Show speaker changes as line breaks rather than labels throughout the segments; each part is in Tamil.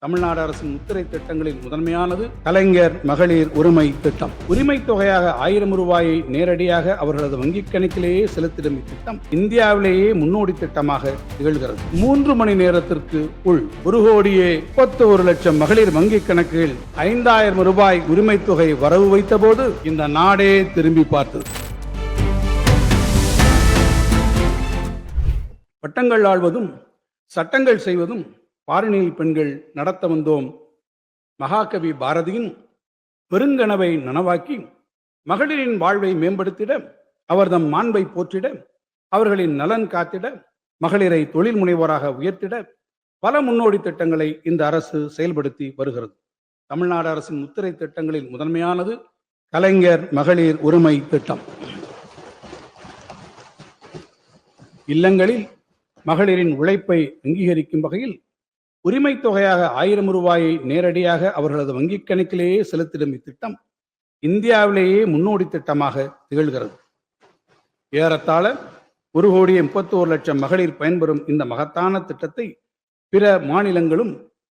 தமிழ்நாடு அரசின் முத்திரை திட்டங்களில் முதன்மையானது கலைஞர் மகளிர் உரிமை திட்டம். உரிமை தொகையாக 1000 ரூபாயை நேரடியாக அவர்களது வங்கிக் கணக்கிலேயே செலுத்திடும் இத்திட்டம் இந்தியாவிலேயே முன்னோடி திட்டமாக திகழ்கிறது. 3 மணி நேரத்திற்கு உள் 1,31,00,000 மகளிர் வங்கிக் கணக்குகளில் 5000 ரூபாய் உரிமை தொகை வரவு வைத்த போது இந்த நாடே திரும்பி பார்த்தது. பட்டங்கள் ஆள்வதும் சட்டங்கள் செய்வதும் பாரினில் பெண்கள் நடத்த வந்தோம். மகாகவி பாரதியின் பெருங்கனவை நனவாக்கி மகளிரின் வாழ்வை மேம்படுத்திட, அவர்தம் மாண்பை போற்றிட, அவர்களின் நலன் காத்திட, மகளிரை தொழில் முனைவோராக உயர்த்திட பல முன்னோடி திட்டங்களை இந்த அரசு செயல்படுத்தி வருகிறது. தமிழ்நாடு அரசின் முத்திரை திட்டங்களில் முதன்மையானது கலைஞர் மகளிர் உரிமை திட்டம். இல்லங்களில் மகளிரின் உழைப்பை அங்கீகரிக்கும் வகையில் உரிமை தொகையாக 1000 ரூபாயை நேரடியாக அவர்களது வங்கிக் கணக்கிலேயே செலுத்திடும் இத்திட்டம் இந்தியாவிலேயே முன்னோடி திட்டமாக திகழ்கிறது. ஏறத்தாழ 1,31,00,000 மகளிர் பயன்பெறும் இந்த மகத்தான திட்டத்தை பிற மாநிலங்களும்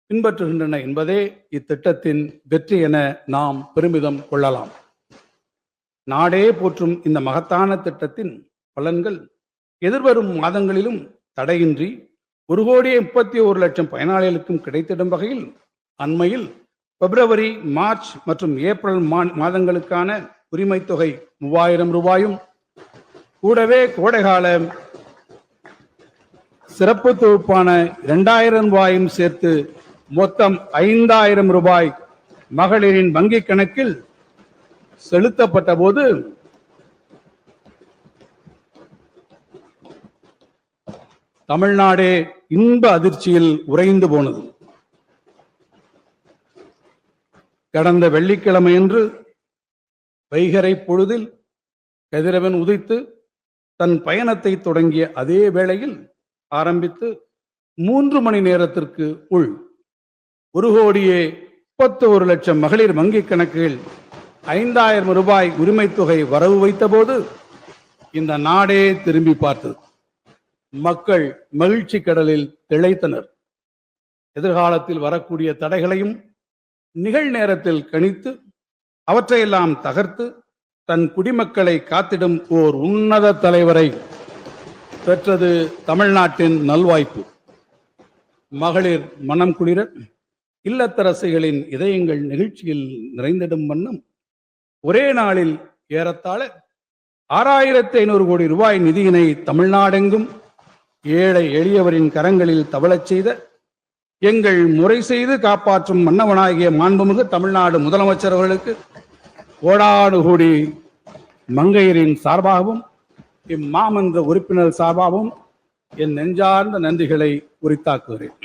பின்பற்றுகின்றன என்பதே இத்திட்டத்தின் வெற்றி என நாம் பெருமிதம் கொள்ளலாம். நாடே போற்றும் இந்த மகத்தான திட்டத்தின் பலன்கள் எதிர்வரும் மாதங்களிலும் தடையின்றி 1,31,00,000 பயனாளிகளுக்கும் கிடைத்திடும் வகையில் அண்மையில் பிப்ரவரி, மார்ச் மற்றும் ஏப்ரல் மாதங்களுக்கான உரிமை தொகை 3000 ரூபாயும் கூடவே கோடைகால சிறப்பு தொகுப்பான 2000 ரூபாயும் சேர்த்து மொத்தம் 5000 ரூபாய் மகளிரின் வங்கிக் கணக்கில் செலுத்தப்பட்ட போது தமிழ்நாடே இன்ப அதிர்ச்சியில் உறைந்து போனது. கடந்த வெள்ளிக்கிழமையன்று வைகறை பொழுதில் கதிரவன் உதித்து தன் பயணத்தை தொடங்கிய அதே வேளையில் ஆரம்பித்து 3 மணி நேரத்திற்கு உள் 1,31,00,000 மகளிர் வங்கிக் கணக்குகளில் 5000 ரூபாய் உரிமை தொகை வரவு வைத்த போது இந்த நாடே திரும்பி பார்த்தது. மக்கள் மகிழ்ச்சி கடலில் திளைத்தனர். எதிர்காலத்தில் வரக்கூடிய தடைகளையும் நிகழ்நேரத்தில் கணித்து அவற்றையெல்லாம் தகர்த்து தன் குடிமக்களை காத்திடும் ஓர் உன்னத தலைவரை பெற்றது தமிழ்நாட்டின் நல்வாய்ப்பு. மகளிர் மனம் குளிர, இல்லத்தரசிகளின் இதயங்கள் நிகழ்ச்சியில் நிறைந்திடும் வண்ணம் ஒரே நாளில் ஏறத்தாழ 6500 கோடி ரூபாய் நிதியினை தமிழ்நாடெங்கும் ஏழை எளியவரின் கரங்களில் தவழச் செய்த எங்கள் முறை செய்து காப்பாற்றும் மன்னவனாகிய மாண்புமிகு தமிழ்நாடு முதலமைச்சர் அவர்களுக்கு கோடானு கோடி மங்கையரின் சார்பாகவும் இம்மாமன்ற உறுப்பினர் சார்பாகவும் என் நெஞ்சார்ந்த நன்றிகளை உரித்தாக்குகிறேன்.